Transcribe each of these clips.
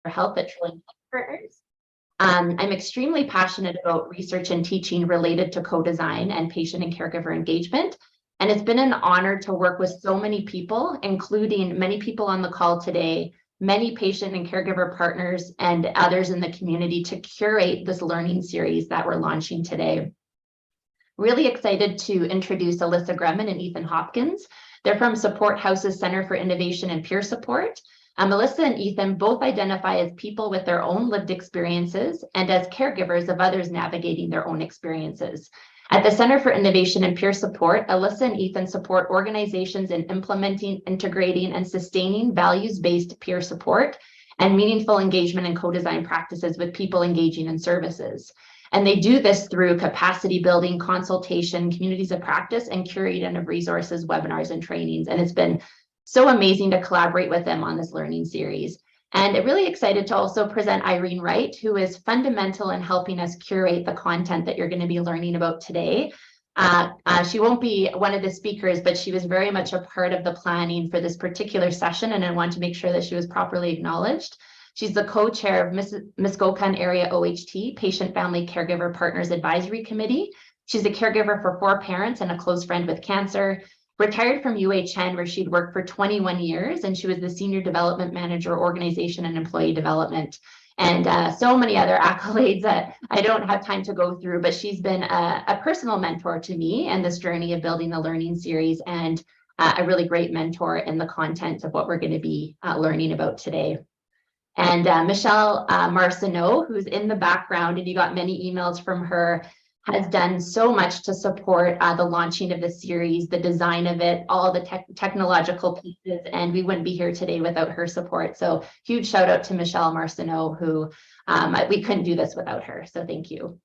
Health at Trillium Partners. I'm extremely passionate about research and teaching related to co-design and patient and caregiver engagement. And it's been an honor to work with so many people, including many people on the call today, many patient and caregiver partners and others in the community to curate this learning series that we're launching today. Really excited to introduce Alyssa Grumman and Ethan Hopkins. They're from Support House's Center for Innovation and Peer Support. Melissa and Ethan both identify as people with their own lived experiences and as caregivers of others navigating their own experiences. At the Center for Innovation and Peer Support, Alyssa and Ethan support organizations in implementing, integrating, and sustaining values-based peer support and meaningful engagement and co-design practices with people engaging in services. And they do this through capacity building, consultation, communities of practice, and curating of resources, webinars, and trainings. And it's been so amazing to collaborate with them on this learning series. And I'm really excited to also present Irene Wright, who is fundamental in helping us curate the content that you're going to be learning about today. She won't be one of the speakers, but she was very much a part of the planning for this particular session, and I want to make sure that she was properly acknowledged. She's the co-chair of Muskokan Area OHT, Patient Family Caregiver Partners Advisory Committee. She's a caregiver for 4 parents and a close friend with cancer. Retired from UHN, where she'd worked for 21 years, and she was the Senior Development Manager, Organization and Employee Development, and so many other accolades that I don't have time to go through, but she's been a personal mentor to me and this journey of building the learning series, and a really great mentor in the content of what we're going to be learning about today. And Michelle Marcineau, who's in the background, and you got many emails from her, has done so much to support the launching of the series, the design of it, all the technological pieces, and we wouldn't be here today without her support. So huge shout out to Michelle Marcineau, who we couldn't do this without her. So thank you.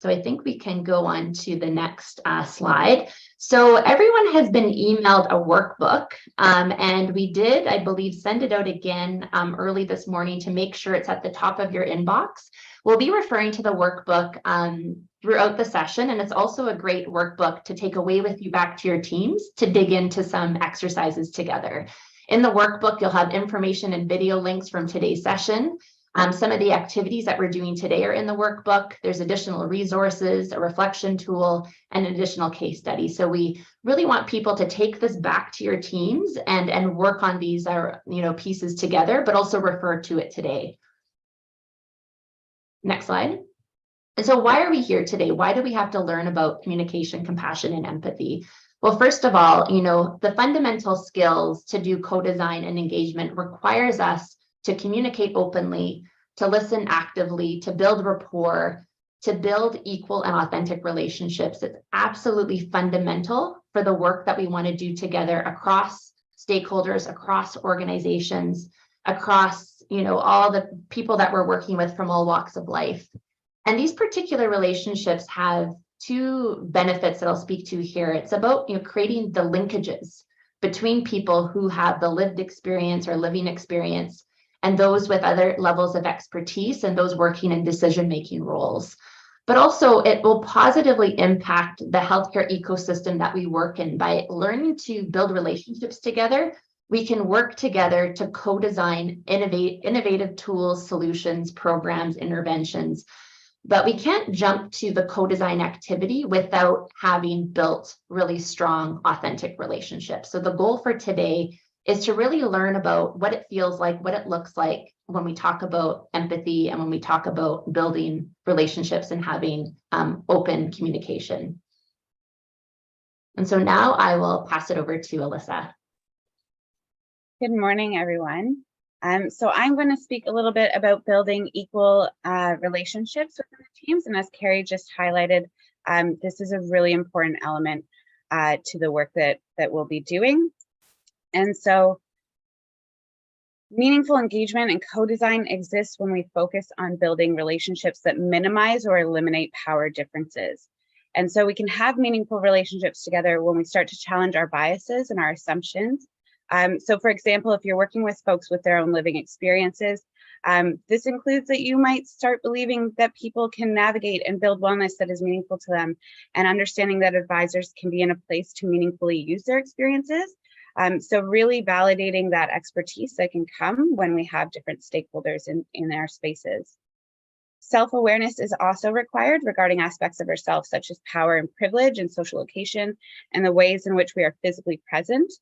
So I think we can go on to the next slide. So everyone has been emailed a workbook, and we did, I believe, send it out again early this morning to make sure it's at the top of your inbox. We'll be referring to the workbook throughout the session, and it's also a great workbook to take away with you back to your teams to dig into some exercises together. In the workbook, you'll have information and video links from today's session. Some of the activities that we're doing today are in the workbook. There's additional resources, a reflection tool, and an additional case study. So we really want people to take this back to your teams and work on these pieces together, but also refer to it today. Next slide. And so why are we here today? Why do we have to learn about communication, compassion, and empathy? Well, first of all, the fundamental skills to do co-design and engagement requires us to communicate openly, to listen actively, to build rapport, to build equal and authentic relationships. It's absolutely fundamental for the work that we want to do together across stakeholders, across organizations, across all the people that we're working with from all walks of life. And these particular relationships have 2 benefits that I'll speak to here. It's about creating the linkages between people who have the lived experience or living experience and those with other levels of expertise and those working in decision-making roles. But also it will positively impact the healthcare ecosystem that we work in. By learning to build relationships together, we can work together to co-design innovative tools, solutions, programs, interventions. But we can't jump to the co-design activity without having built really strong, authentic relationships. So the goal for today is to really learn about what it feels like, what it looks like when we talk about empathy and when we talk about building relationships and having open communication. And so now I will pass it over to Alyssa. Good morning, everyone. So I'm going to speak a little bit about building equal relationships within the teams. And as Carrie just highlighted, this is a really important element to the work that we'll be doing. And so meaningful engagement and co-design exists when we focus on building relationships that minimize or eliminate power differences. And so we can have meaningful relationships together when we start to challenge our biases and our assumptions. So for example, if you're working with folks with their own living experiences, this includes that you might start believing that people can navigate and build wellness that is meaningful to them, and understanding that advisors can be in a place to meaningfully use their experiences. So really validating that expertise that can come when we have different stakeholders in our spaces. Self-awareness is also required regarding aspects of ourselves, such as power and privilege and social location, and the ways in which we are physically present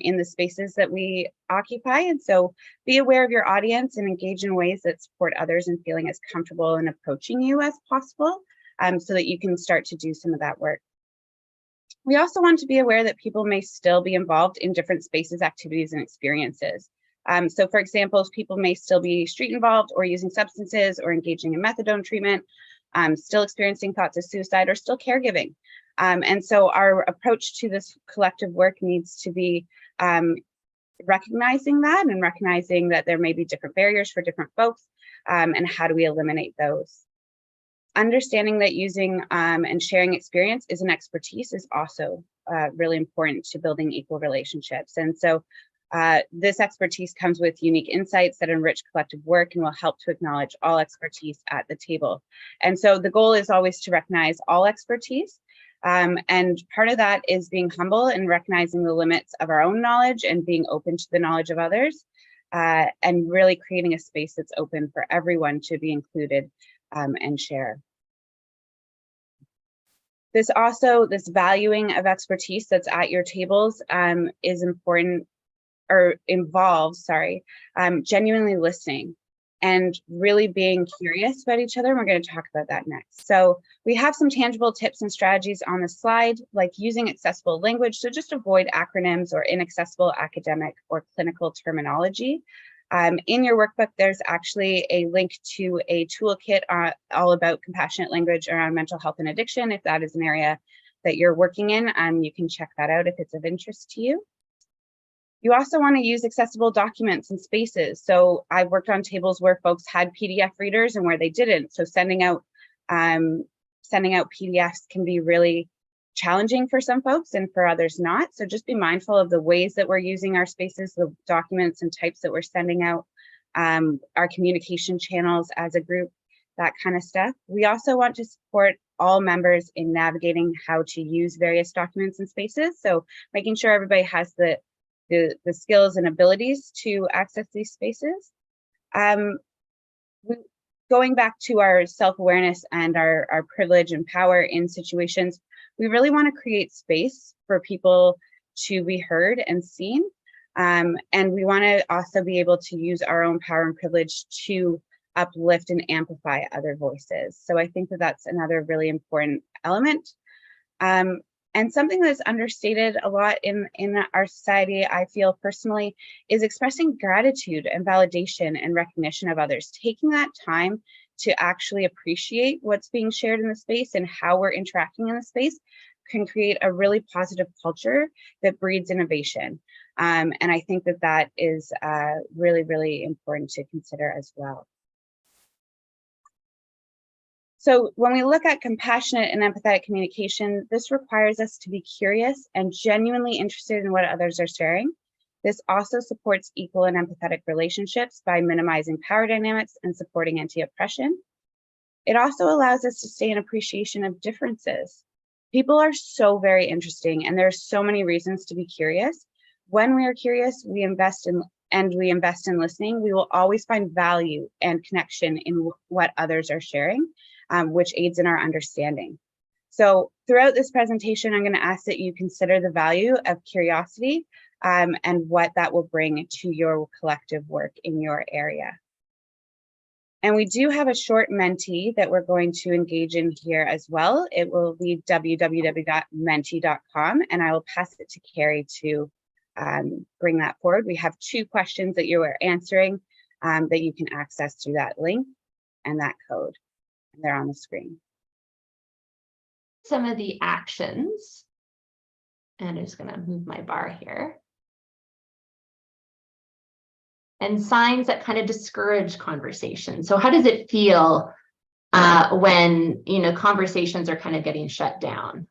in the spaces that we occupy. And so be aware of your audience and engage in ways that support others in feeling as comfortable in approaching you as possible, so that you can start to do some of that work. We also want to be aware that people may still be involved in different spaces, activities, and experiences. So for example, people may still be street involved or using substances or engaging in methadone treatment, still experiencing thoughts of suicide or still caregiving. And so our approach to this collective work needs to be recognizing that and recognizing that there may be different barriers for different folks, and how do we eliminate those. Understanding that using and sharing experience is an expertise is also really important to building equal relationships. And so this expertise comes with unique insights that enrich collective work and will help to acknowledge all expertise at the table. And so the goal is always to recognize all expertise. And part of that is being humble and recognizing the limits of our own knowledge and being open to the knowledge of others, and really creating a space that's open for everyone to be included and share. This valuing of expertise that's at your tables is important, or involves, genuinely listening and really being curious about each other. And we're going to talk about that next. So we have some tangible tips and strategies on the slide, like using accessible language. So just avoid acronyms or inaccessible academic or clinical terminology. In your workbook, there's actually a link to a toolkit all about compassionate language around mental health and addiction. If that is an area that you're working in, you can check that out if it's of interest to you. You also want to use accessible documents and spaces. So I've worked on tables where folks had PDF readers and where they didn't. So sending out PDFs can be really challenging for some folks and for others not. So just be mindful of the ways that we're using our spaces, the documents and types that we're sending out, our communication channels as a group, that kind of stuff. We also want to support all members in navigating how to use various documents and spaces. So making sure everybody has the skills and abilities to access these spaces. Going back to our self-awareness and our privilege and power in situations, we really want to create space for people to be heard and seen. And we want to also be able to use our own power and privilege to uplift and amplify other voices. So I think that that's another really important element. And something that's understated a lot in our society, I feel personally, is expressing gratitude and validation and recognition of others. Taking that time to actually appreciate what's being shared in the space and how we're interacting in the space can create a really positive culture that breeds innovation. And I think that that is really, really important to consider as well. So when we look at compassionate and empathetic communication, this requires us to be curious and genuinely interested in what others are sharing. This also supports equal and empathetic relationships by minimizing power dynamics and supporting anti-oppression. It also allows us to stay in appreciation of differences. People are so very interesting, and there are so many reasons to be curious. When we are curious, we invest in listening. We will always find value and connection in what others are sharing, which aids in our understanding. So throughout this presentation, I'm going to ask that you consider the value of curiosity and what that will bring to your collective work in your area. And we do have a short Menti that we're going to engage in here as well. It will be www.menti.com, and I will pass it to Carrie to bring that forward. We have 2 questions that you are answering that you can access through that link and that code. And they're on the screen. Some of the actions, and I'm just going to move my bar here. And signs that kind of discourage conversation. So how does it feel when, conversations are kind of getting shut down?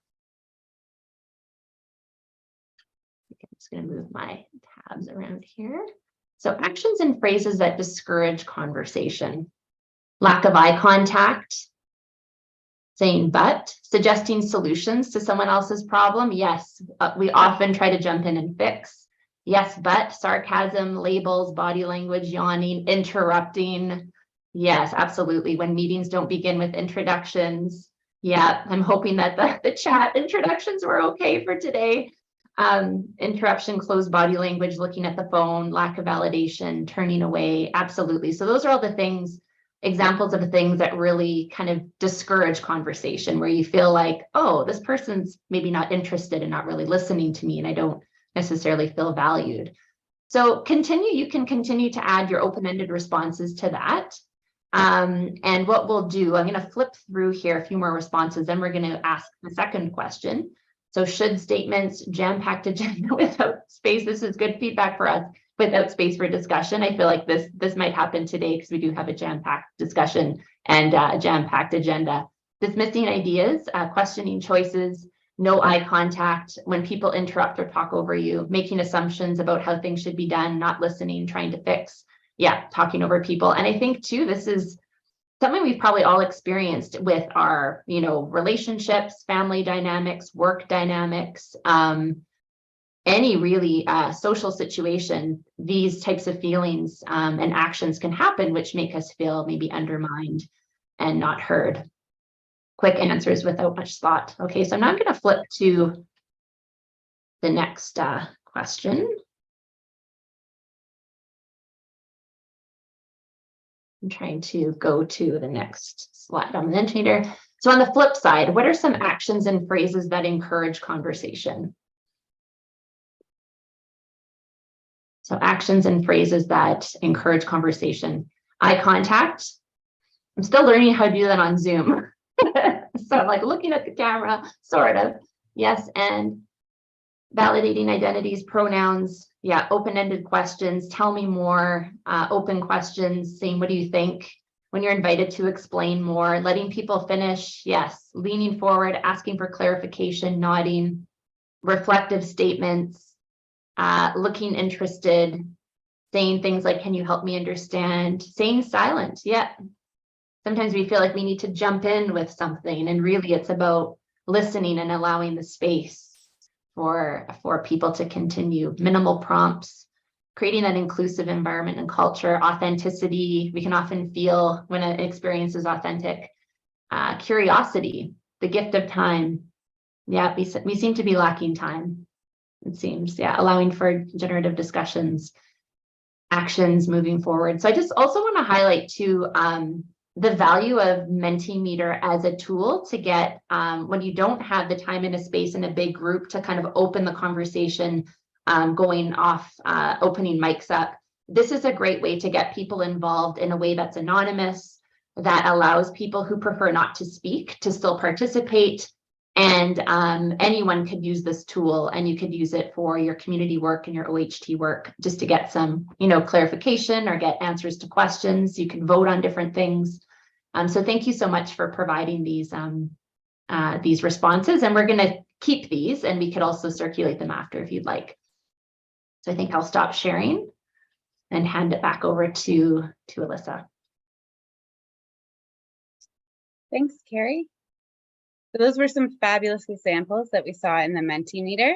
I'm just going to move my tabs around here. So actions and phrases that discourage conversation. Lack of eye contact, saying but, suggesting solutions to someone else's problem. Yes, we often try to jump in and fix. Yes, but sarcasm, labels, body language, yawning, interrupting. Yes, absolutely. When meetings don't begin with introductions. Yeah, I'm hoping that the chat introductions were okay for today. Interruption, closed body language, looking at the phone, lack of validation, turning away. Absolutely. So those are all the things, examples of the things that really kind of discourage conversation, where you feel like, oh, this person's maybe not interested and not really listening to me, and I don't necessarily feel valued. So you can continue to add your open-ended responses to that. And what we'll do, I'm going to flip through here a few more responses, then we're going to ask the second question. So should statements jam-packed agenda without space? This is good feedback for us. Without space for discussion. I feel like this might happen today because we do have a jam-packed discussion and a jam-packed agenda. Dismissing ideas, questioning choices, no eye contact, when people interrupt or talk over you, making assumptions about how things should be done, not listening, trying to fix. Yeah, talking over people. And I think too, this is something we've probably all experienced with our, relationships, family dynamics, work dynamics, any really social situation. These types of feelings and actions can happen, which make us feel maybe undermined and not heard. Quick answers without much thought. Okay, so now I'm going to flip to the next question. I'm trying to go to the next slide on the Mentimeter. So on the flip side, what are some actions and phrases that encourage conversation? So actions and phrases that encourage conversation. Eye contact. I'm still learning how to do that on Zoom. So I'm like looking at the camera, sort of. Yes, and validating identities, pronouns. Yeah, open-ended questions. Tell me more. Open questions, saying, what do you think? When you're invited to explain more, letting people finish. Yes, leaning forward, asking for clarification, nodding, reflective statements, looking interested, saying things like, can you help me understand? Saying silent. Yeah. Sometimes we feel like we need to jump in with something, and really it's about listening and allowing the space for people to continue. Minimal prompts, creating an inclusive environment and culture. Authenticity, we can often feel when an experience is authentic. Curiosity, the gift of time. Yeah, we seem to be lacking time, it seems. Yeah, allowing for generative discussions, actions moving forward. So I just also want to highlight too, the value of Mentimeter as a tool to get, when you don't have the time in a space in a big group to kind of open the conversation, going off, opening mics up. This is a great way to get people involved in a way that's anonymous, that allows people who prefer not to speak to still participate. And anyone could use this tool, and you could use it for your community work and your OHT work, just to get some, clarification or get answers to questions. You can vote on different things. So thank you so much for providing these responses, and we're going to keep these, and we could also circulate them after if you'd like. So I think I'll stop sharing and hand it back over to Alyssa. Thanks, Carrie. So those were some fabulous examples that we saw in the Mentimeter.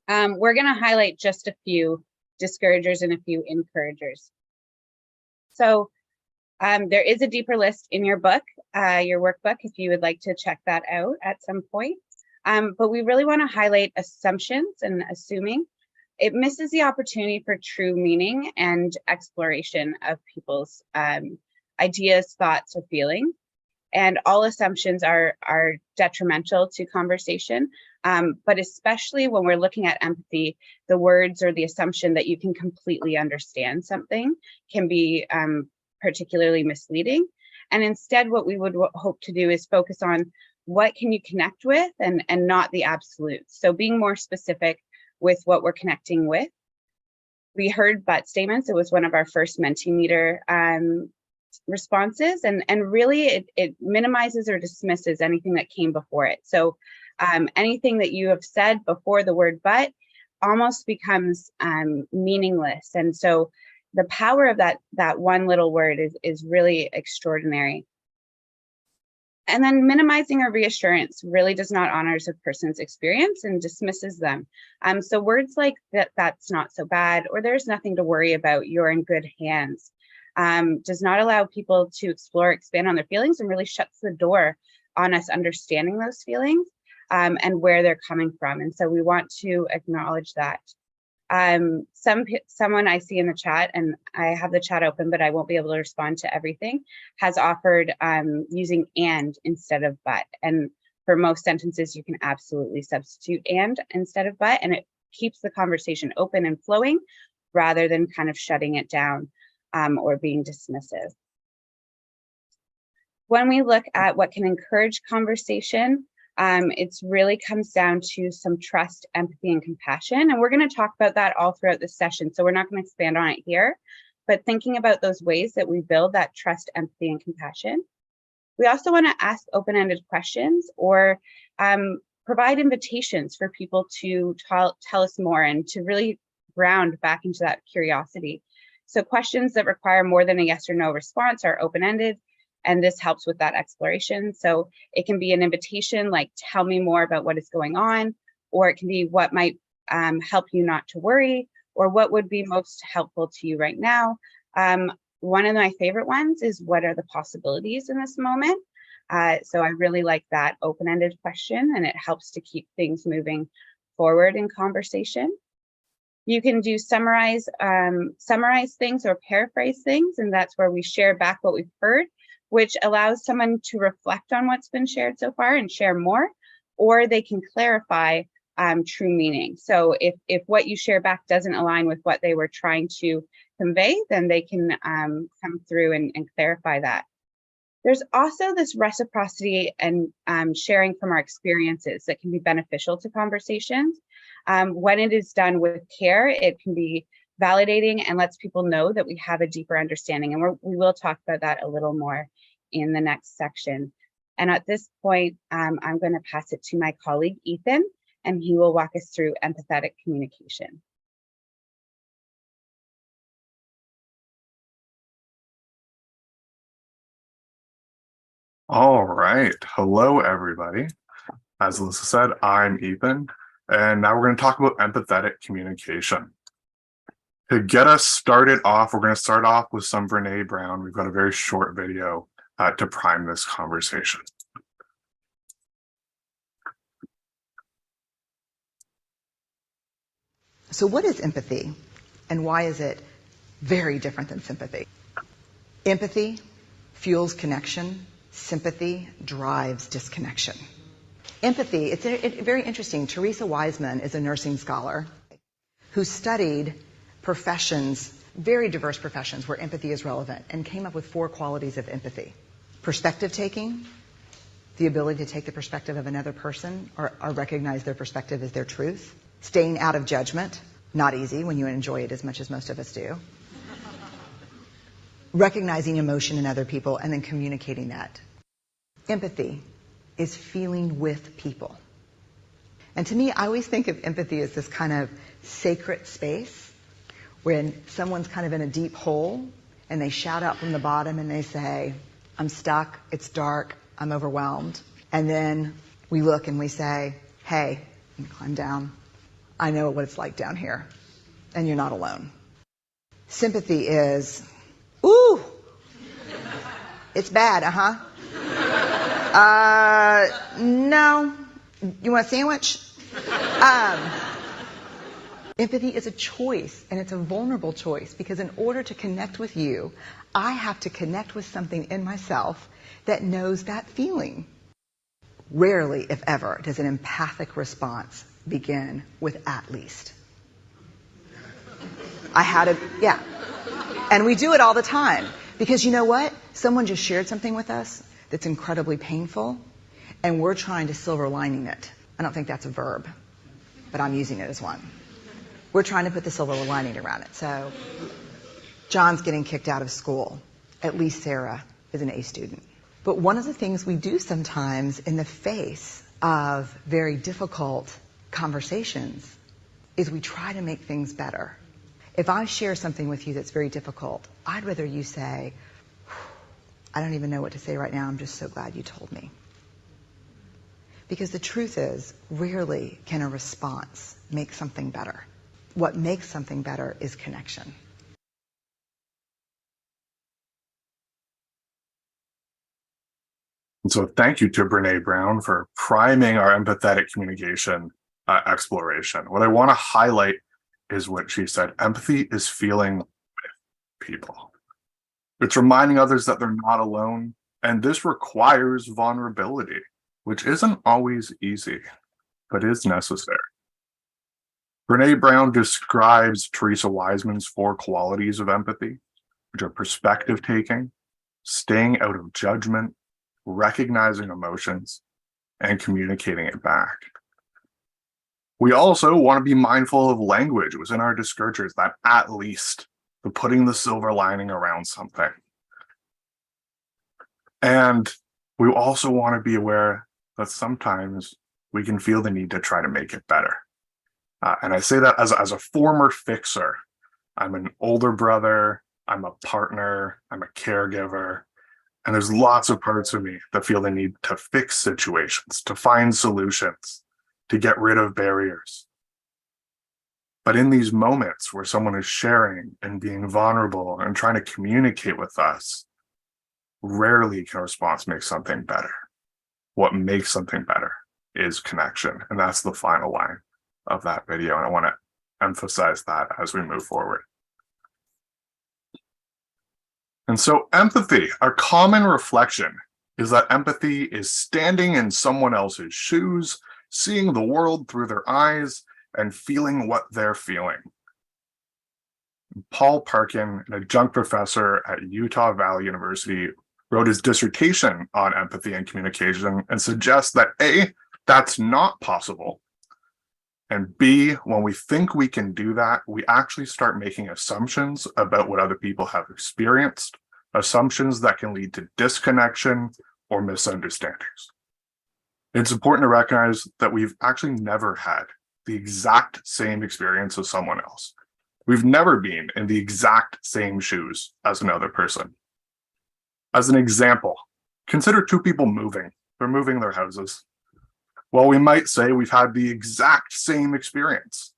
We're going to highlight just a few discouragers and a few encouragers. So there is a deeper list in your book, your workbook, if you would like to check that out at some point. But we really want to highlight assumptions and assuming. It misses the opportunity for true meaning and exploration of people's ideas, thoughts, or feelings. And all assumptions are detrimental to conversation, but especially when we're looking at empathy, the words or the assumption that you can completely understand something can be particularly misleading. And instead, what we would hope to do is focus on what can you connect with, and not the absolutes. So being more specific with what we're connecting with. We heard but statements. It was one of our first Mentimeter responses, and really it minimizes or dismisses anything that came before it. So anything that you have said before the word but almost becomes meaningless. And so the power of that one little word is really extraordinary. And then minimizing or reassurance really does not honor a person's experience and dismisses them. So words like that's not so bad, or there's nothing to worry about, you're in good hands, does not allow people to explore, expand on their feelings, and really shuts the door on us understanding those feelings and where they're coming from. And so we want to acknowledge that. Someone I see in the chat, and I have the chat open, but I won't be able to respond to everything, has offered using and instead of but. And for most sentences, you can absolutely substitute and instead of but, and it keeps the conversation open and flowing rather than kind of shutting it down or being dismissive. When we look at what can encourage conversation, it really comes down to some trust, empathy, and compassion. And we're going to talk about that all throughout the session. So we're not going to expand on it here, but thinking about those ways that we build that trust, empathy, and compassion. We also want to ask open-ended questions or provide invitations for people to tell us more and to really ground back into that curiosity. So questions that require more than a yes or no response are open-ended. And this helps with that exploration. So it can be an invitation like, tell me more about what is going on, or it can be what might help you not to worry, or what would be most helpful to you right now. One of my favorite ones is, what are the possibilities in this moment? So I really like that open-ended question, and it helps to keep things moving forward in conversation. You can do summarize things or paraphrase things, and that's where we share back what we've heard, which allows someone to reflect on what's been shared so far and share more, or they can clarify true meaning. So if what you share back doesn't align with what they were trying to convey, then they can come through and clarify that. There's also this reciprocity and sharing from our experiences that can be beneficial to conversations. When it is done with care, it can be validating and lets people know that we have a deeper understanding. And we will talk about that a little more in the next section. And at this point, I'm going to pass it to my colleague, Ethan, and he will walk us through empathetic communication. All right. Hello, everybody. As Alyssa said, I'm Ethan, and now we're going to talk about empathetic communication. To get us started off, we're going to start off with some Brené Brown. We've got a very short video to prime this conversation. So what is empathy, and why is it very different than sympathy? Empathy fuels connection. Sympathy drives disconnection. Empathy, it's very interesting. Teresa Wiseman is a nursing scholar who studied professions, very diverse professions where empathy is relevant, and came up with 4 qualities of empathy. Perspective taking, the ability to take the perspective of another person or recognize their perspective as their truth. Staying out of judgment, not easy when you enjoy it as much as most of us do. Recognizing emotion in other people and then communicating that. Empathy is feeling with people. And to me, I always think of empathy as this kind of sacred space when someone's kind of in a deep hole and they shout out from the bottom and they say, I'm stuck, it's dark, I'm overwhelmed. And then we look and we say, hey, you climb down. I know what it's like down here, and you're not alone. Sympathy is, ooh, it's bad, no, you want a sandwich? Empathy is a choice, and it's a vulnerable choice, because in order to connect with you, I have to connect with something in myself that knows that feeling. Rarely, if ever, does an empathic response begin with at least. Yeah. And we do it all the time. Because you know what? Someone just shared something with us that's incredibly painful, and we're trying to silver lining it. I don't think that's a verb, but I'm using it as one. We're trying to put the silver lining around it. So, John's getting kicked out of school. At least Sarah is an A student. But one of the things we do sometimes in the face of very difficult conversations is we try to make things better. If I share something with you that's very difficult, I'd rather you say, I don't even know what to say right now. I'm just so glad you told me. Because the truth is, rarely can a response make something better. What makes something better is connection. And so thank you to Brene Brown for priming our empathetic communication exploration. What I want to highlight is what she said. Empathy is feeling with people. It's reminding others that they're not alone. And this requires vulnerability, which isn't always easy, but is necessary. Brene Brown describes Teresa Wiseman's 4 qualities of empathy, which are perspective taking, staying out of judgment, recognizing emotions, and communicating it back. We also want to be mindful of language within our discouragers, that at least, the putting the silver lining around something. And we also want to be aware that sometimes we can feel the need to try to make it better. And I say that as a former fixer. I'm an older brother, I'm a partner, I'm a caregiver, and there's lots of parts of me that feel the need to fix situations, to find solutions, to get rid of barriers. But in these moments where someone is sharing and being vulnerable and trying to communicate with us, rarely can a response make something better. What makes something better is connection. And that's the final line of that video. And I want to emphasize that as we move forward. And so empathy, a common reflection is that empathy is standing in someone else's shoes, seeing the world through their eyes, and feeling what they're feeling. Paul Parkin, an adjunct professor at Utah Valley University, wrote his dissertation on empathy and communication and suggests that A, that's not possible. And B, when we think we can do that, we actually start making assumptions about what other people have experienced, assumptions that can lead to disconnection or misunderstandings. It's important to recognize that we've actually never had the exact same experience as someone else. We've never been in the exact same shoes as another person. As an example, consider 2 people moving. They're moving their houses. Well, we might say we've had the exact same experience.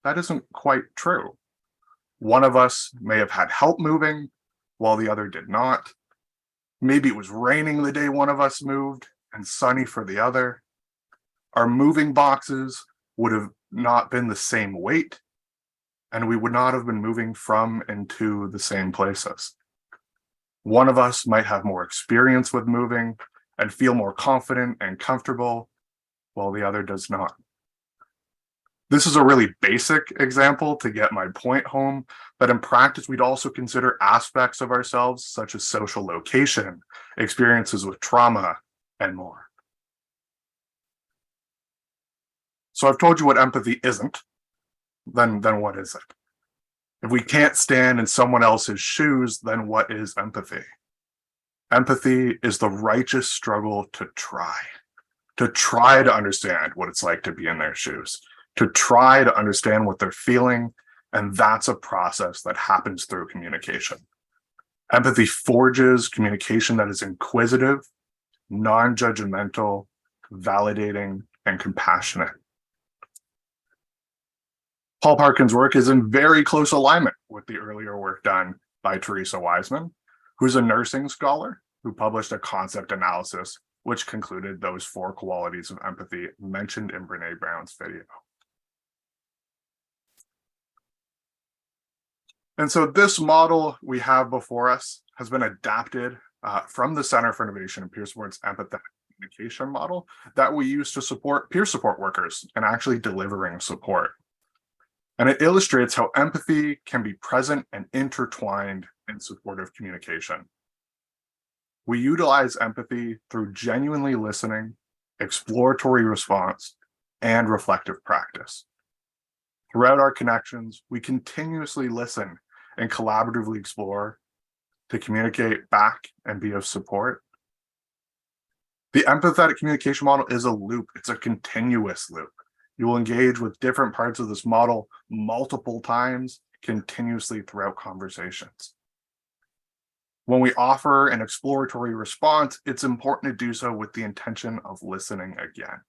That isn't quite true. One of us may have had help moving while the other did not. Maybe it was raining the day one of us moved and sunny for the other. Our moving boxes would have not been the same weight, and we would not have been moving from and to the same places. One of us might have more experience with moving and feel more confident and comfortable, while the other does not. This is a really basic example to get my point home, but in practice, we'd also consider aspects of ourselves, such as social location, experiences with trauma, and more. So I've told you what empathy isn't, then what is it? If we can't stand in someone else's shoes, then what is empathy? Empathy is the righteous struggle to try to understand what it's like to be in their shoes, to try to understand what they're feeling, and that's a process that happens through communication. Empathy forges communication that is inquisitive, non-judgmental, validating, and compassionate. Paul Parkin's work is in very close alignment with the earlier work done by Teresa Wiseman, who's a nursing scholar who published a concept analysis which concluded those 4 qualities of empathy mentioned in Brene Brown's video. And so this model we have before us has been adapted from the Center for Innovation and Peer Support's empathetic communication model that we use to support peer support workers and actually delivering support. And it illustrates how empathy can be present and intertwined in supportive communication. We utilize empathy through genuinely listening, exploratory response, and reflective practice. Throughout our connections, we continuously listen and collaboratively explore to communicate back and be of support. The empathetic communication model is a loop. It's a continuous loop. You will engage with different parts of this model multiple times, continuously throughout conversations. When we offer an exploratory response, it's important to do so with the intention of listening again.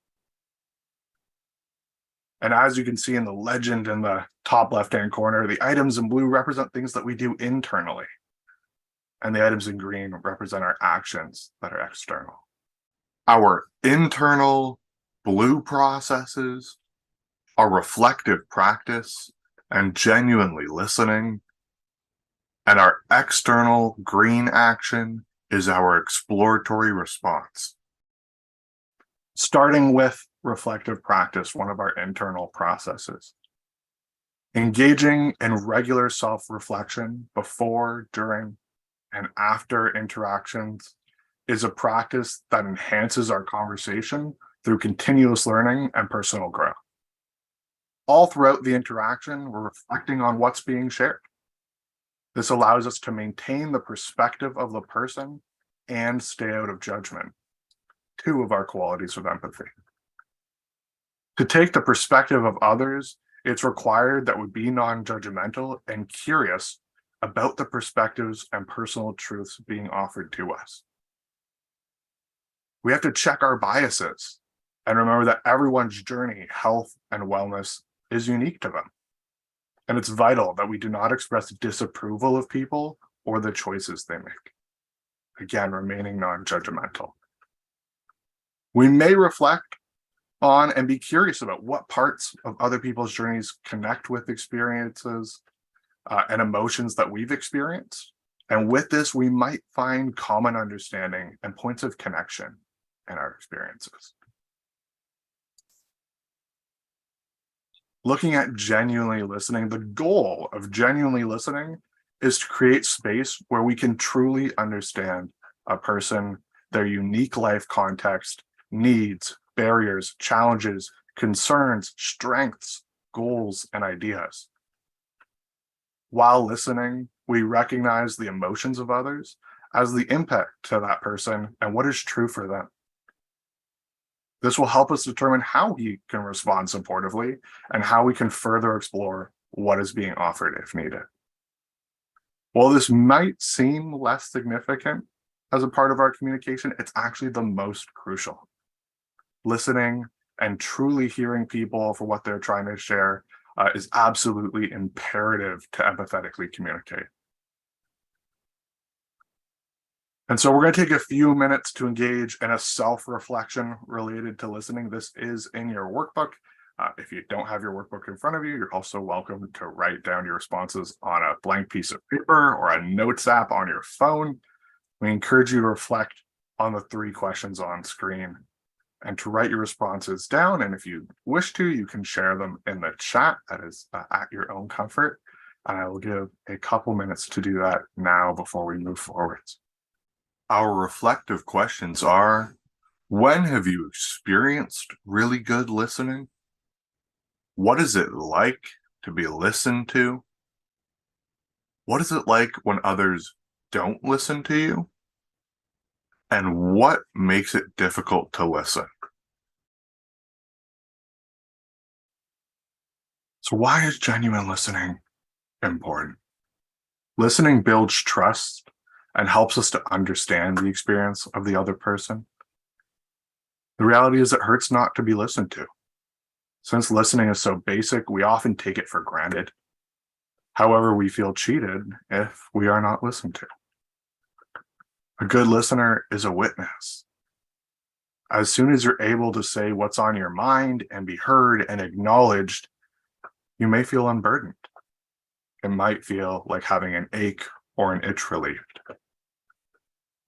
And as you can see in the legend in the top left-hand corner, the items in blue represent things that we do internally. And the items in green represent our actions that are external. Our internal blue processes, our reflective practice, and genuinely listening. And our external green action is our exploratory response. Starting with reflective practice, one of our internal processes. Engaging in regular self-reflection before, during, and after interactions is a practice that enhances our conversation through continuous learning and personal growth. All throughout the interaction, we're reflecting on what's being shared. This allows us to maintain the perspective of the person and stay out of judgment, two of our qualities of empathy. To take the perspective of others, it's required that we be non-judgmental and curious about the perspectives and personal truths being offered to us. We have to check our biases and remember that everyone's journey, health, and wellness is unique to them. And it's vital that we do not express disapproval of people or the choices they make. Again, remaining non-judgmental. We may reflect on and be curious about what parts of other people's journeys connect with experiences and emotions that we've experienced. And with this, we might find common understanding and points of connection in our experiences. Looking at genuinely listening, the goal of genuinely listening is to create space where we can truly understand a person, their unique life context, needs, barriers, challenges, concerns, strengths, goals, and ideas. While listening, we recognize the emotions of others as the impact to that person and what is true for them. This will help us determine how we can respond supportively and how we can further explore what is being offered if needed. While this might seem less significant as a part of our communication, it's actually the most crucial. Listening and truly hearing people for what they're trying to share is absolutely imperative to empathetically communicate. And so we're going to take a few minutes to engage in a self-reflection related to listening. This is in your workbook. If you don't have your workbook in front of you, you're also welcome to write down your responses on a blank piece of paper or a notes app on your phone. We encourage you to reflect on the 3 questions on screen and to write your responses down. And if you wish to, you can share them in the chat. That is at your own comfort. And I will give a couple minutes to do that now before we move forwards. Our reflective questions are, when have you experienced really good listening? What is it like to be listened to? What is it like when others don't listen to you? And what makes it difficult to listen? So why is genuine listening important? Listening builds trust and helps us to understand the experience of the other person. The reality is it hurts not to be listened to. Since listening is so basic, we often take it for granted. However, we feel cheated if we are not listened to. A good listener is a witness. As soon as you're able to say what's on your mind and be heard and acknowledged, you may feel unburdened. It might feel like having an ache or an itch relieved.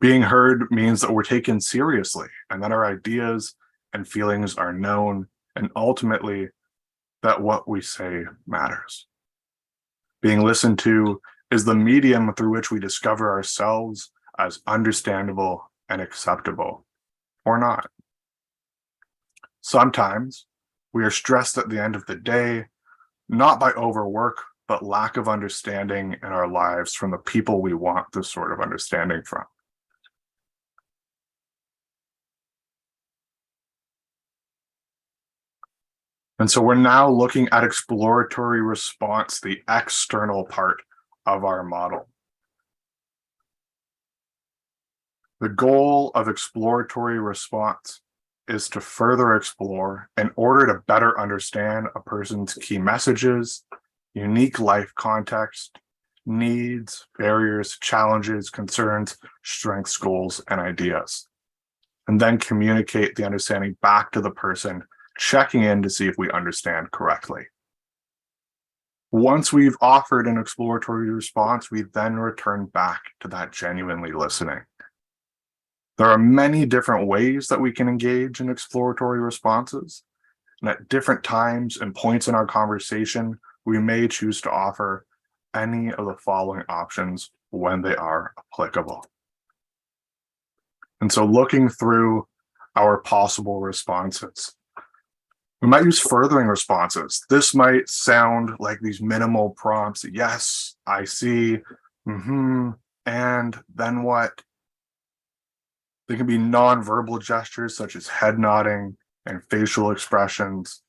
Being heard means that we're taken seriously and that our ideas and feelings are known, and ultimately that what we say matters. Being listened to is the medium through which we discover ourselves as understandable and acceptable, or not. Sometimes we are stressed at the end of the day, not by overwork, but lack of understanding in our lives from the people we want this sort of understanding from. And so we're now looking at exploratory response, the external part of our model. The goal of exploratory response is to further explore in order to better understand a person's key messages, unique life context, needs, barriers, challenges, concerns, strengths, goals, and ideas. And then communicate the understanding back to the person, checking in to see if we understand correctly. Once we've offered an exploratory response, we then return back to that genuinely listening. There are many different ways that we can engage in exploratory responses. And at different times and points in our conversation, we may choose to offer any of the following options when they are applicable. And so looking through our possible responses, we might use furthering responses. This might sound like these minimal prompts. Yes, I see. And then what? They can be nonverbal gestures such as head nodding and facial expressions.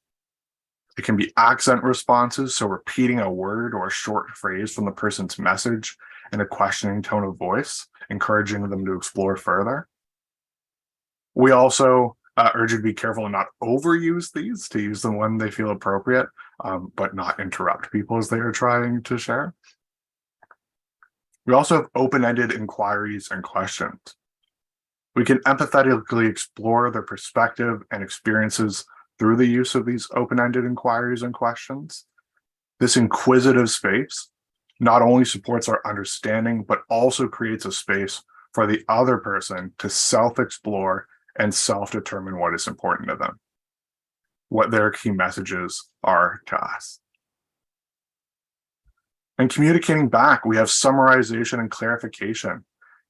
It can be accent responses, so repeating a word or a short phrase from the person's message in a questioning tone of voice, encouraging them to explore further. We also urge you to be careful and not overuse these, to use them when they feel appropriate, but not interrupt people as they are trying to share. We also have open-ended inquiries and questions. We can empathetically explore their perspective and experiences through the use of these open-ended inquiries and questions. This inquisitive space not only supports our understanding, but also creates a space for the other person to self-explore and self-determine what is important to them, what their key messages are to us. And communicating back, we have summarization and clarification.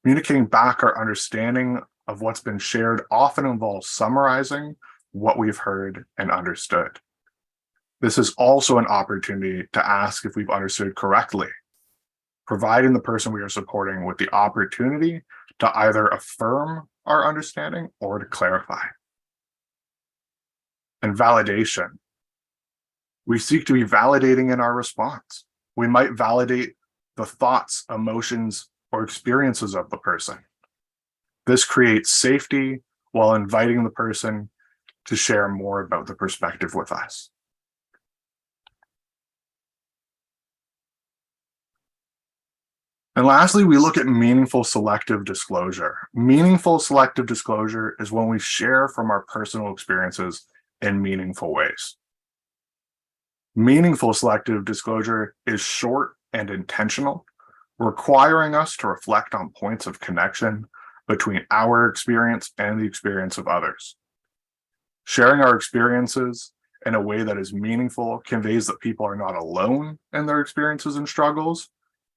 Communicating back our understanding of what's been shared often involves summarizing what we've heard and understood. This is also an opportunity to ask if we've understood correctly, providing the person we are supporting with the opportunity to either affirm our understanding or to clarify. And validation. We seek to be validating in our response. We might validate the thoughts, emotions, or experiences of the person. This creates safety while inviting the person to share more about the perspective with us. And lastly, we look at meaningful selective disclosure. Meaningful selective disclosure is when we share from our personal experiences in meaningful ways. Meaningful selective disclosure is short and intentional, requiring us to reflect on points of connection between our experience and the experience of others. Sharing our experiences in a way that is meaningful conveys that people are not alone in their experiences and struggles,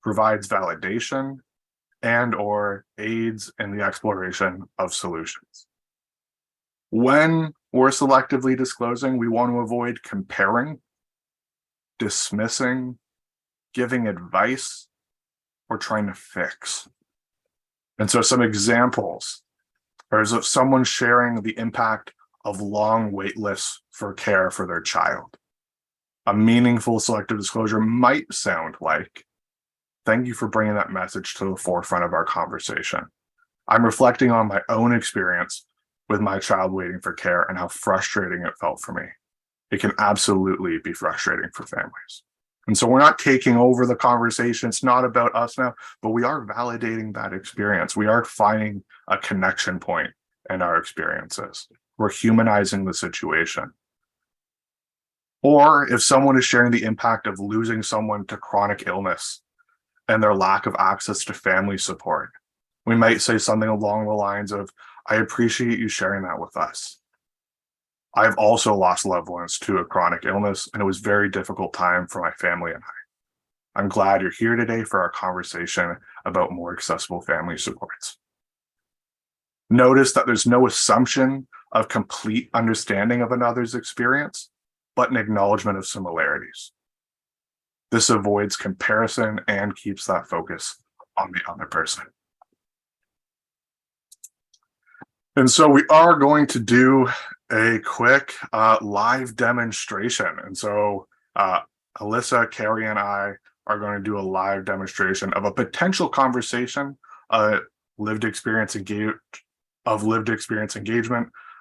provides validation, and/or aids in the exploration of solutions. When we're selectively disclosing, we want to avoid comparing, dismissing, giving advice, or trying to fix. And so some examples are of someone sharing the impact of long wait lists for care for their child. A meaningful selective disclosure might sound like, thank you for bringing that message to the forefront of our conversation. I'm reflecting on my own experience with my child waiting for care and how frustrating it felt for me. It can absolutely be frustrating for families. And so we're not taking over the conversation. It's not about us now, but we are validating that experience. We are finding a connection point in our experiences. We're humanizing the situation. Or if someone is sharing the impact of losing someone to chronic illness and their lack of access to family support, we might say something along the lines of, I appreciate you sharing that with us. I've also lost loved ones to a chronic illness, and it was a very difficult time for my family and I. I'm glad you're here today for our conversation about more accessible family supports. Notice that there's no assumption of complete understanding of another's experience, but an acknowledgement of similarities. This avoids comparison and keeps that focus on the other person. And so we are going to do a quick live demonstration. And so Alyssa, Carrie, and I are going to do a live demonstration of a potential conversation lived experience engagement,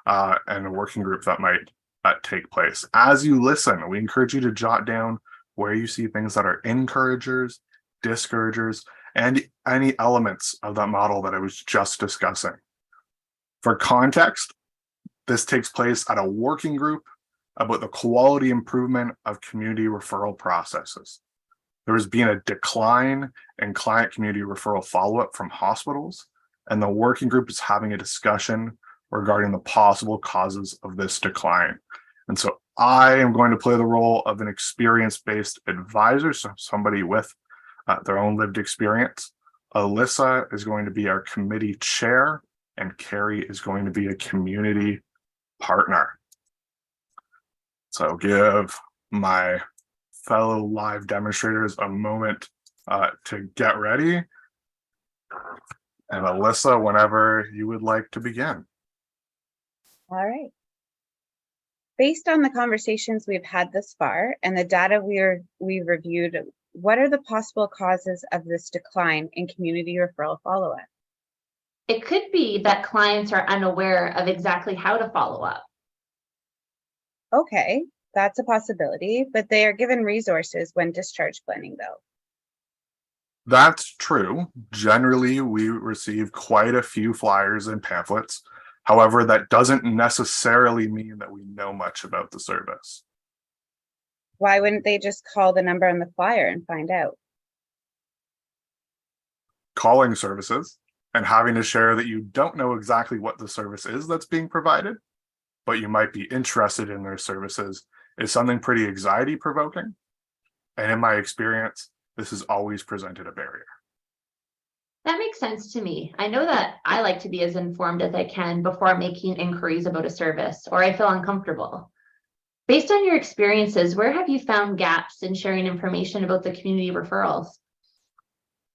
and a working group that might take place. As you listen, we encourage you to jot down where you see things that are encouragers, discouragers, and any elements of that model that I was just discussing. For context, this takes place at a working group about the quality improvement of community referral processes. There has been a decline in client community referral follow-up from hospitals, and the working group is having a discussion regarding the possible causes of this decline. And so I am going to play the role of an experience-based advisor, so somebody with their own lived experience. Alyssa is going to be our committee chair, and Carrie is going to be a community partner. So give my fellow live demonstrators a moment to get ready. And Alyssa, whenever you would like to begin. All right. Based on the conversations we've had thus far and the data we've reviewed, what are the possible causes of this decline in community referral follow-up? It could be that clients are unaware of exactly how to follow up. Okay, that's a possibility, but they are given resources when discharge planning though. That's true. Generally, we receive quite a few flyers and pamphlets. However, that doesn't necessarily mean that we know much about the service. Why wouldn't they just call the number on the flyer and find out? Calling services and having to share that you don't know exactly what the service is that's being provided, but you might be interested in their services is something pretty anxiety provoking. And in my experience, this has always presented a barrier. That makes sense to me. I know that I like to be as informed as I can before making inquiries about a service, or I feel uncomfortable. Based on your experiences, where have you found gaps in sharing information about the community referrals?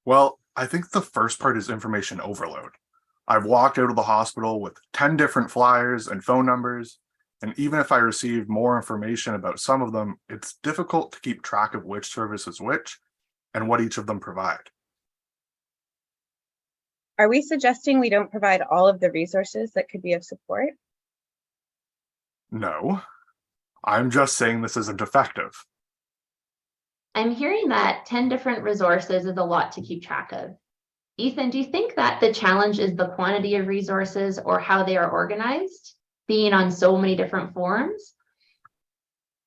Well, I think the first part is information overload. I've walked out of the hospital with 10 different flyers and phone numbers, and even if I receive more information about some of them, it's difficult to keep track of which service is which and what each of them provide. Are we suggesting we don't provide all of the resources that could be of support? No, I'm just saying this isn't effective. I'm hearing that 10 different resources is a lot to keep track of. Ethan, do you think that the challenge is the quantity of resources or how they are organized, being on so many different forums?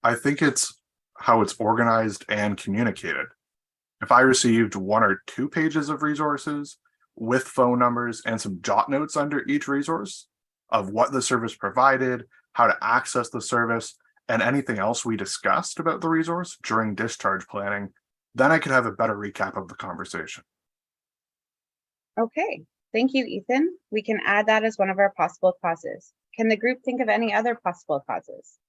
I think it's how it's organized and communicated. If I received 1 or 2 pages of resources with phone numbers and some jot notes under each resource of what the service provided, how to access the service, and anything else we discussed about the resource during discharge planning, then I could have a better recap of the conversation. Okay, thank you, Ethan. We can add that as one of our possible causes. Can the group think of any other possible causes?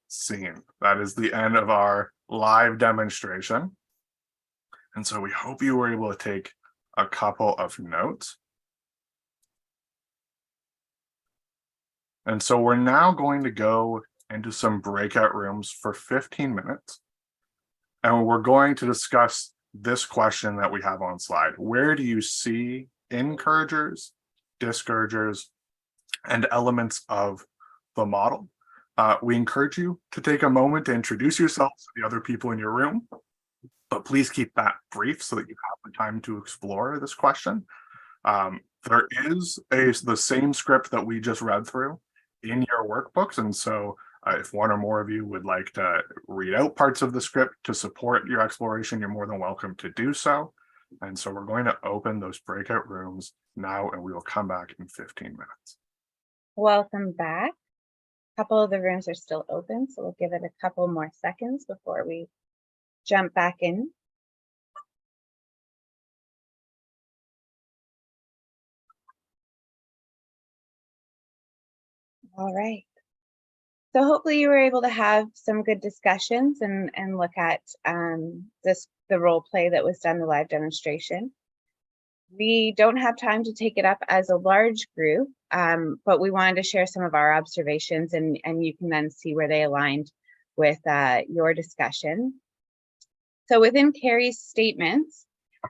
Scene. That is the end of our live demonstration. And so we hope you were able to take a couple of notes. And so we're now going to go into some breakout rooms for 15 minutes. And we're going to discuss this question that we have on slide. Where do you see encouragers, discouragers, and elements of the model? We encourage you to take a moment to introduce yourselves to the other people in your room, but please keep that brief so that you have the time to explore this question. There is the same script that we just read through in your workbooks, and so if one or more of you would like to read out parts of the script to support your exploration, you're more than welcome to do so. And so we're going to open those breakout rooms now, and we will come back in 15 minutes. Welcome back. A couple of the rooms are still open, so we'll give it a couple more seconds before we jump back in. All right. So hopefully you were able to have some good discussions and look at the role play that was done, the live demonstration. We don't have time to take it up as a large group, but we wanted to share some of our observations, and you can then see where they aligned with your discussion. So within Carrie's statements,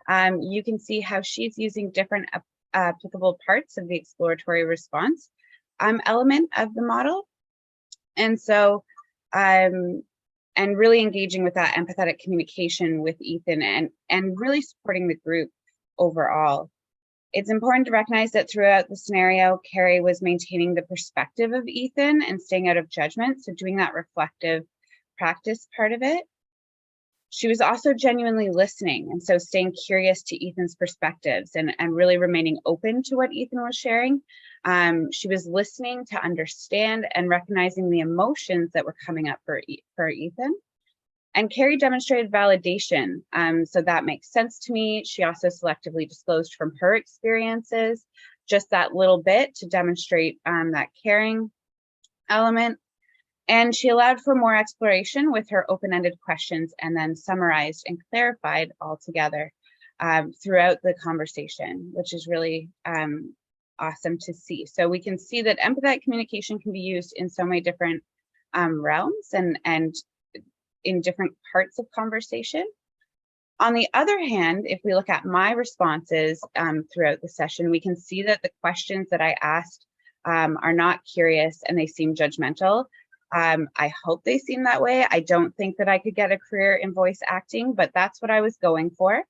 You can see how she's using different applicable parts of the exploratory response element of the model. And so, and really engaging with that empathetic communication with Ethan and really supporting the group overall. It's important to recognize that throughout the scenario, Carrie was maintaining the perspective of Ethan and staying out of judgment, so doing that reflective practice part of it. She was also genuinely listening, and so staying curious to Ethan's perspectives and really remaining open to what Ethan was sharing. She was listening to understand and recognizing the emotions that were coming up for Ethan. And Carrie demonstrated validation, so that makes sense to me. She also selectively disclosed from her experiences, just that little bit to demonstrate that caring element. And she allowed for more exploration with her open-ended questions and then summarized and clarified all together throughout the conversation, which is really awesome to see. So we can see that empathetic communication can be used in so many different realms and in different parts of conversation. On the other hand, if we look at my responses throughout the session, we can see that the questions that I asked are not curious and they seem judgmental. I hope they seem that way. I don't think that I could get a career in voice acting, but that's what I was going for.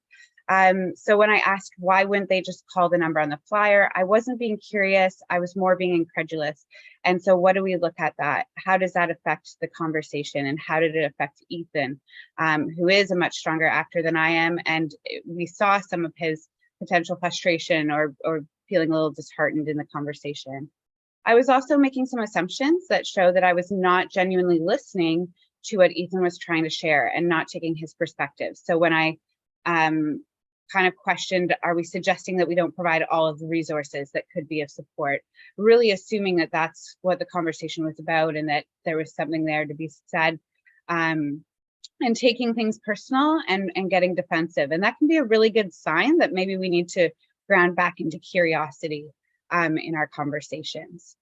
So when I asked why wouldn't they just call the number on the flyer, I wasn't being curious, I was more being incredulous. And so what do we look at that? How does that affect the conversation, and how did it affect Ethan, who is a much stronger actor than I am? And we saw some of his potential frustration or feeling a little disheartened in the conversation. I was also making some assumptions that show that I was not genuinely listening to what Ethan was trying to share and not taking his perspective. So when I kind of questioned, are we suggesting that we don't provide all of the resources that could be of support, really assuming that that's what the conversation was about and that there was something there to be said, and taking things personal and getting defensive. And that can be a really good sign that maybe we need to ground back into curiosity in our conversations.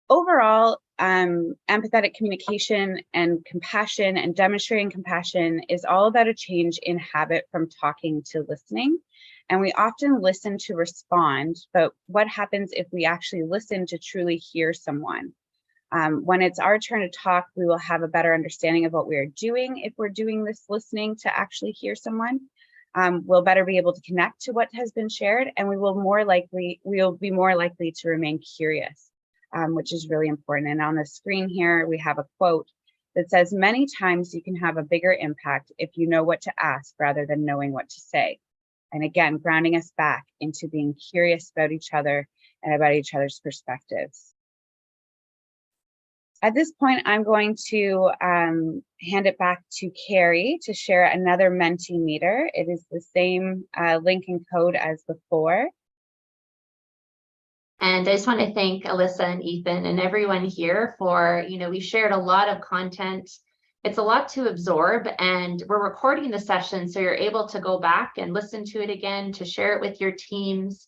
Overall, empathetic communication and compassion and demonstrating compassion is all about a change in habit from talking to listening. And we often listen to respond, but what happens if we actually listen to truly hear someone? When it's our turn to talk, we will have a better understanding of what we are doing if we're doing this listening to actually hear someone. We'll better be able to connect to what has been shared, and we'll be more likely to remain curious, which is really important. And on the screen here, we have a quote that says, "Many times you can have a bigger impact if you know what to ask rather than knowing what to say." And again, grounding us back into being curious about each other and about each other's perspectives. At this point, I'm going to hand it back to Carrie to share another Mentimeter. It is the same link and code as before. And I just want to thank Alyssa and Ethan and everyone here for, we shared a lot of content. It's a lot to absorb, and we're recording the session so you're able to go back and listen to it again, to share it with your teams.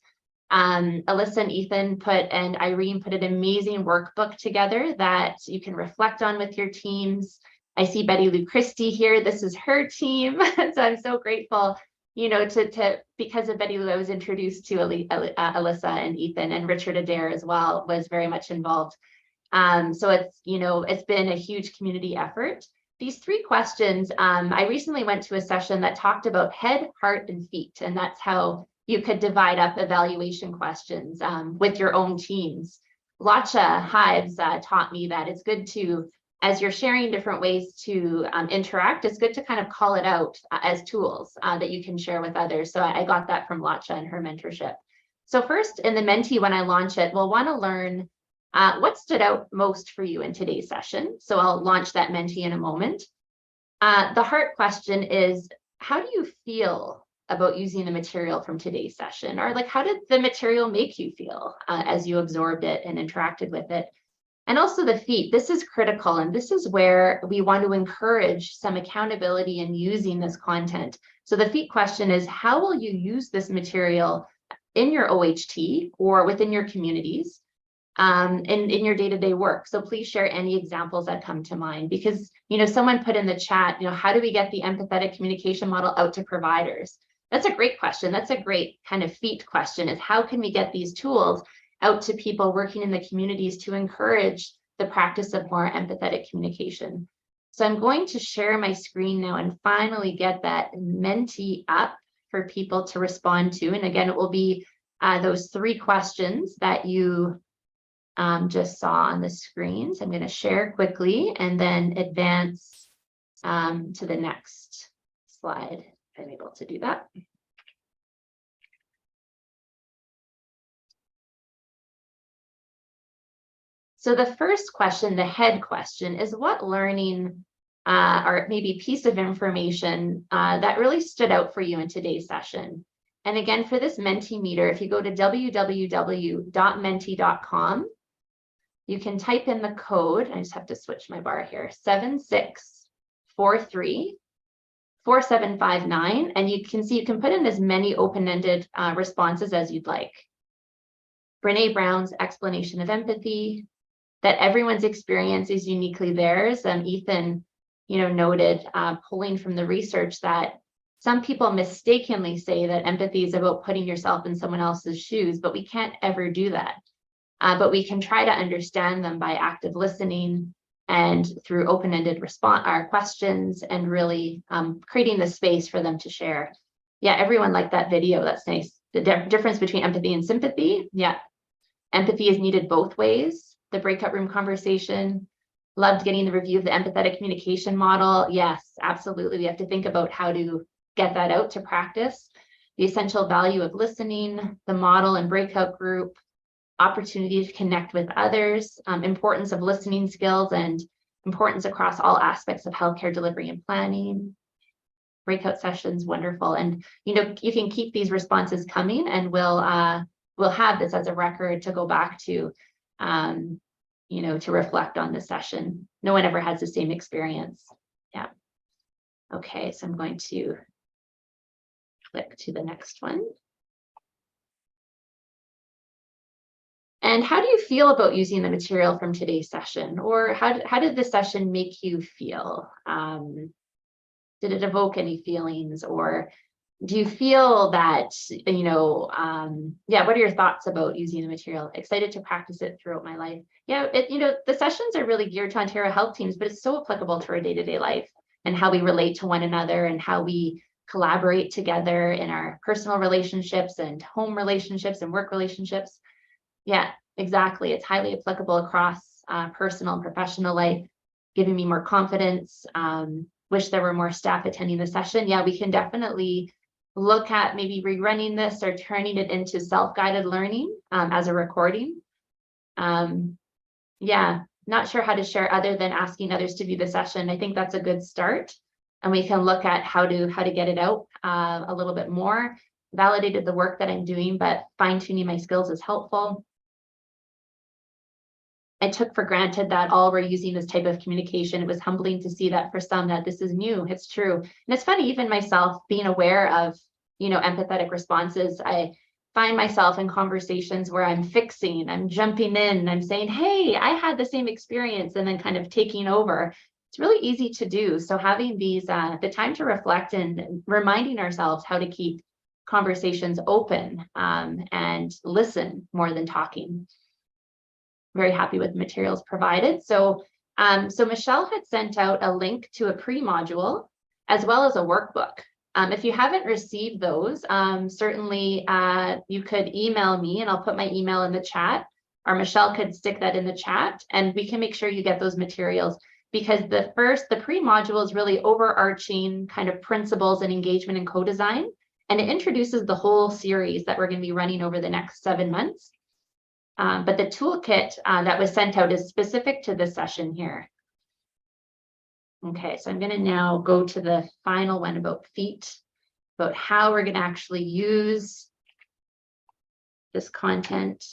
Alyssa and Ethan and Irene put an amazing workbook together that you can reflect on with your teams. I see Betty Lou Christie here. This is her team. So I'm so grateful, because of Betty Lou, I was introduced to Alyssa and Ethan, and Richard Adair as well was very much involved. So it's been a huge community effort. These 3 questions, I recently went to a session that talked about head, heart, and feet, and that's how you could divide up evaluation questions with your own teams. Latcha Hives taught me that it's good to, as you're sharing different ways to interact, it's good to kind of call it out as tools that you can share with others. So I got that from Latcha and her mentorship. So first, in the Menti, when I launch it, we'll want to learn what stood out most for you in today's session. So I'll launch that Menti in a moment. The heart question is, how do you feel about using the material from today's session? Or how did the material make you feel as you absorbed it and interacted with it? And also the feet, this is critical. And this is where we want to encourage some accountability in using this content. So the feet question is, how will you use this material in your OHT or within your communities? in your day-to-day work. So please share any examples that come to mind, because, someone put in the chat, how do we get the empathetic communication model out to providers? That's a great question. That's a great kind of feat question, is how can we get these tools out to people working in the communities to encourage the practice of more empathetic communication? So I'm going to share my screen now and finally get that Menti up for people to respond to. And again, it will be those 3 questions that you just saw on the screen. So I'm going to share quickly and then advance to the next slide, if I'm able to do that. So the first question, the head question, is what learning or maybe piece of information that really stood out for you in today's session? And again, for this Mentimeter, if you go to www.menti.com, you can type in the code. I just have to switch my bar here, 7643-4759. And you can see you can put in as many open-ended responses as you'd like. Brene Brown's explanation of empathy, that everyone's experience is uniquely theirs. Ethan, noted pulling from the research that some people mistakenly say that empathy is about putting yourself in someone else's shoes, but we can't ever do that. But we can try to understand them by active listening and through open-ended questions, and really creating the space for them to share. Yeah, everyone liked that video. That's nice. The difference between empathy and sympathy. Yeah, empathy is needed both ways. The breakout room conversation. Loved getting the review of the empathetic communication model. Yes, absolutely. We have to think about how to get that out to practice. The essential value of listening, the model and breakout group, opportunity to connect with others, importance of listening skills and importance across all aspects of healthcare delivery and planning. Breakout sessions, wonderful. And you can keep these responses coming, and we'll have this as a record to go back to, to reflect on the session. No one ever has the same experience. Yeah. Okay, so I'm going to click to the next one. And how do you feel about using the material from today's session? Or how did this session make you feel? Did it evoke any feelings? Or do you feel that, what are your thoughts about using the material? Excited to practice it throughout my life. Yeah, the sessions are really geared to Ontario health teams, but it's so applicable to our day-to-day life and how we relate to one another and how we collaborate together in our personal relationships and home relationships and work relationships. Yeah, exactly. It's highly applicable across personal and professional life, giving me more confidence. Wish there were more staff attending the session. Yeah, we can definitely look at maybe rerunning this or turning it into self-guided learning as a recording. Yeah, not sure how to share other than asking others to view the session. I think that's a good start. And we can look at how to get it out a little bit more. Validated the work that I'm doing, but fine-tuning my skills is helpful. I took for granted that all were using this type of communication. It was humbling to see that for some that this is new. It's true. And it's funny, even myself being aware of, empathetic responses, I find myself in conversations where I'm fixing, I'm jumping in, I'm saying, hey, I had the same experience, and then kind of taking over. It's really easy to do. So having these, the time to reflect and reminding ourselves how to keep conversations open and listen more than talking. Very happy with the materials provided. So Michelle had sent out a link to a pre-module as well as a workbook. If you haven't received those, certainly you could email me, and I'll put my email in the chat, or Michelle could stick that in the chat, and we can make sure you get those materials, because the pre-module is really overarching kind of principles and engagement and co-design, and it introduces the whole series that we're going to be running over the next 7 months. But the toolkit that was sent out is specific to this session here. Okay, so I'm going to now go to the final one about feet, about how we're going to actually use this content.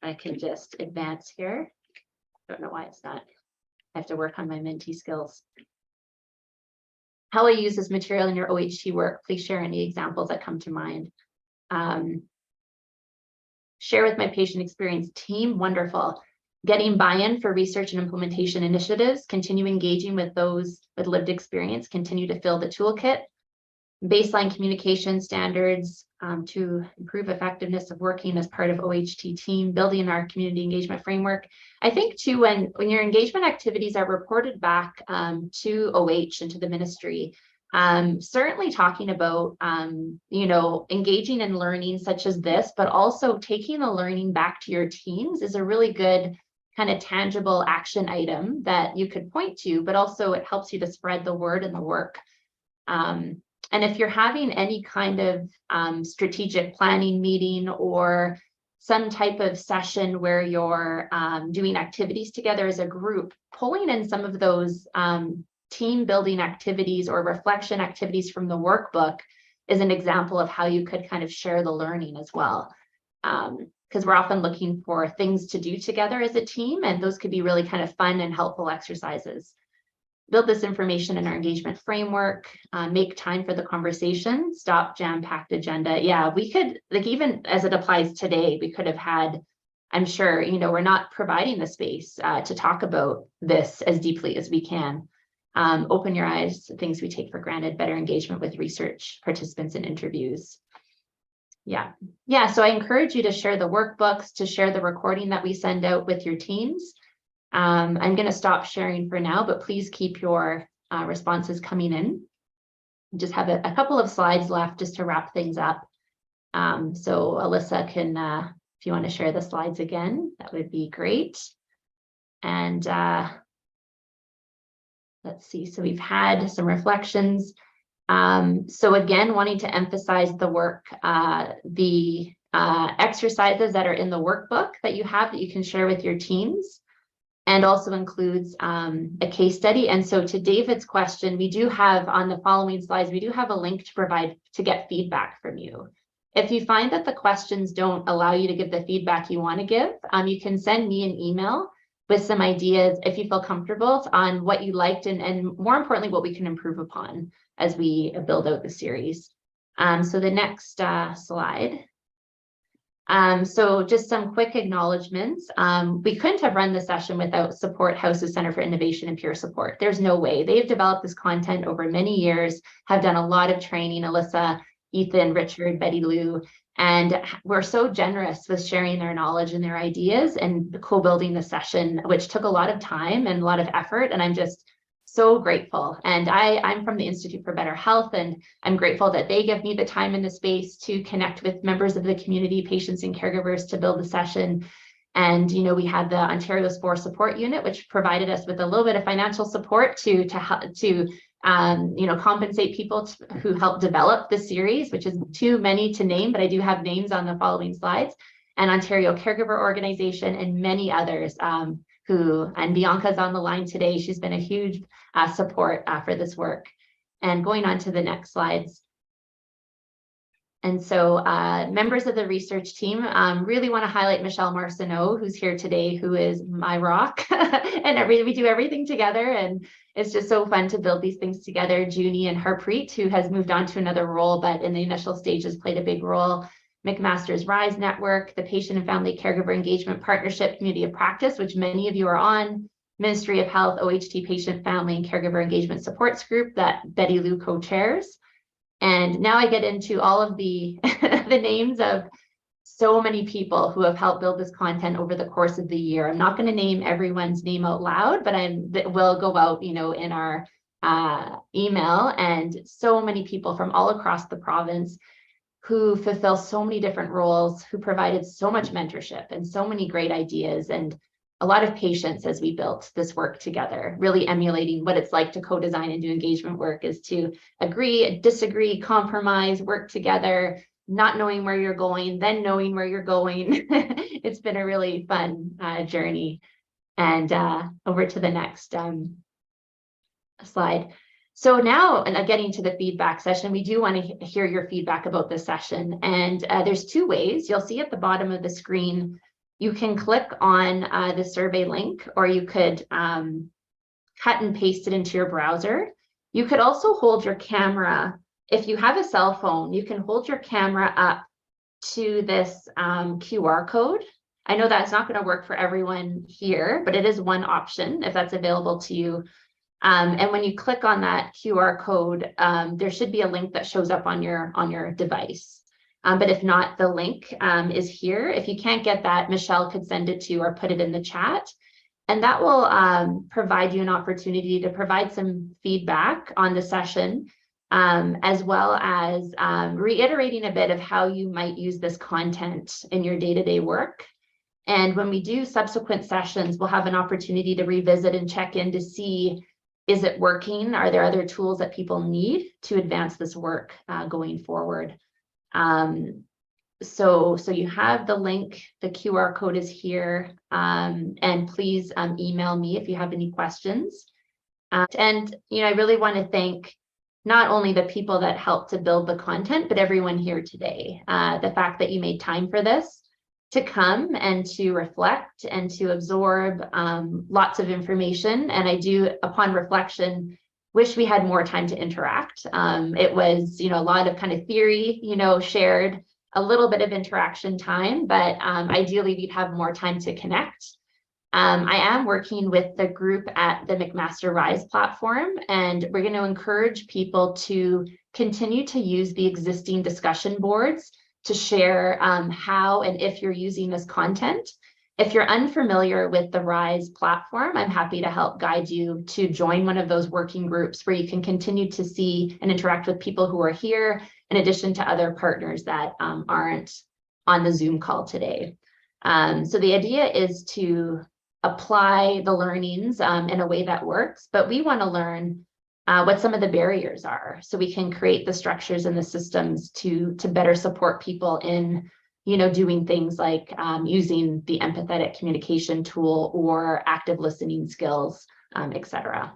I can just advance here. Don't know why it's not. I have to work on my Menti skills. How will you use this material in your OHT work? Please share any examples that come to mind. Share with my patient experience team, wonderful. Getting buy-in for research and implementation initiatives, continue engaging with those with lived experience, continue to fill the toolkit. Baseline communication standards to improve effectiveness of working as part of OHT team, building our community engagement framework. I think too, when your engagement activities are reported back to OH and to the ministry, certainly talking about, engaging in learning such as this, but also taking the learning back to your teams is a really good kind of tangible action item that you could point to, but also it helps you to spread the word and the work. And if you're having any kind of strategic planning meeting or some type of session where you're doing activities together as a group, pulling in some of those team building activities or reflection activities from the workbook is an example of how you could kind of share the learning as well. Because we're often looking for things to do together as a team, and those could be really kind of fun and helpful exercises. Build this information in our engagement framework, make time for the conversation, stop jam-packed agenda. Yeah, we could, like, even as it applies today, we could have had, I'm sure, we're not providing the space to talk about this as deeply as we can. Open your eyes to things we take for granted, better engagement with research participants in interviews. Yeah, so I encourage you to share the workbooks, to share the recording that we send out with your teams. I'm going to stop sharing for now, but please keep your responses coming in. Just have a couple of slides left just to wrap things up. So Alyssa can, if you want to share the slides again, that would be great. And let's see, so we've had some reflections. So again, wanting to emphasize the work, the exercises that are in the workbook that you have that you can share with your teams. And also includes a case study. And so to David's question, we do have on the following slides, we do have a link to provide to get feedback from you. If you find that the questions don't allow you to give the feedback you want to give, you can send me an email with some ideas if you feel comfortable on what you liked and more importantly, what we can improve upon as we build out the series. So the next slide. So just some quick acknowledgements. We couldn't have run the session without support House's Center for Innovation and Peer Support. There's no way. They've developed this content over many years, have done a lot of training, Alyssa, Ethan, Richard, Betty Lou, and we're so generous with sharing their knowledge and their ideas and co-building the session, which took a lot of time and a lot of effort. And I'm just so grateful. And I'm from the Institute for Better Health, and I'm grateful that they give me the time and the space to connect with members of the community, patients and caregivers to build the session. And, we had the Ontario Spore Support Unit, which provided us with a little bit of financial support to compensate people who helped develop the series, which is too many to name, but I do have names on the following slides, and Ontario Caregiver Organization and many others. And Bianca's on the line today. She's been a huge support for this work. And going on to the next slides. And so members of the research team really want to highlight Michelle Marcineau, who's here today, who is my rock. And we do everything together. And it's just so fun to build these things together. Junie and Harpreet, who has moved on to another role, but in the initial stages played a big role. McMaster's RISE Network, the Patient and Family Caregiver Engagement Partnership Community of Practice, which many of you are on, Ministry of Health, OHT Patient, Family, and Caregiver Engagement Supports Group that Betty Lou co-chairs. And now I get into all of the, the names of so many people who have helped build this content over the course of the year. I'm not going to name everyone's name out loud, but that will go out, in our email, and so many people from all across the province who fulfill so many different roles, who provided so much mentorship and so many great ideas and a lot of patience as we built this work together, really emulating what it's like to co-design and do engagement work, is to agree, disagree, compromise, work together, not knowing where you're going, then knowing where you're going. It's been a really fun journey. And over to the next slide. So now, and getting to the feedback session, we do want to hear your feedback about this session. And there's two ways. You'll see at the bottom of the screen, you can click on the survey link, or you could cut and paste it into your browser. You could also hold your camera. If you have a cell phone, you can hold your camera up to this QR code. I know that's not going to work for everyone here, but it is one option if that's available to you. And when you click on that QR code, there should be a link that shows up on your device. But if not, the link is here. If you can't get that, Michelle could send it to you or put it in the chat. And that will provide you an opportunity to provide some feedback on the session, as well as reiterating a bit of how you might use this content in your day-to-day work. And when we do subsequent sessions, we'll have an opportunity to revisit and check in to see, is it working? Are there other tools that people need to advance this work going forward? So you have the link, the QR code is here, and please email me if you have any questions. And I really want to thank not only the people that helped to build the content, but everyone here today. The fact that you made time for this, to come and to reflect and to absorb lots of information. And I do, upon reflection, wish we had more time to interact. It was, a lot of kind of theory, shared, a little bit of interaction time, but ideally we'd have more time to connect. I am working with the group at the McMaster Rise platform, and we're going to encourage people to continue to use the existing discussion boards to share how and if you're using this content. If you're unfamiliar with the Rise platform, I'm happy to help guide you to join one of those working groups where you can continue to see and interact with people who are here, in addition to other partners that aren't on the Zoom call today. So the idea is to apply the learnings in a way that works, but we want to learn what some of the barriers are, so we can create the structures and the systems to better support people in doing things like using the empathetic communication tool or active listening skills, etc.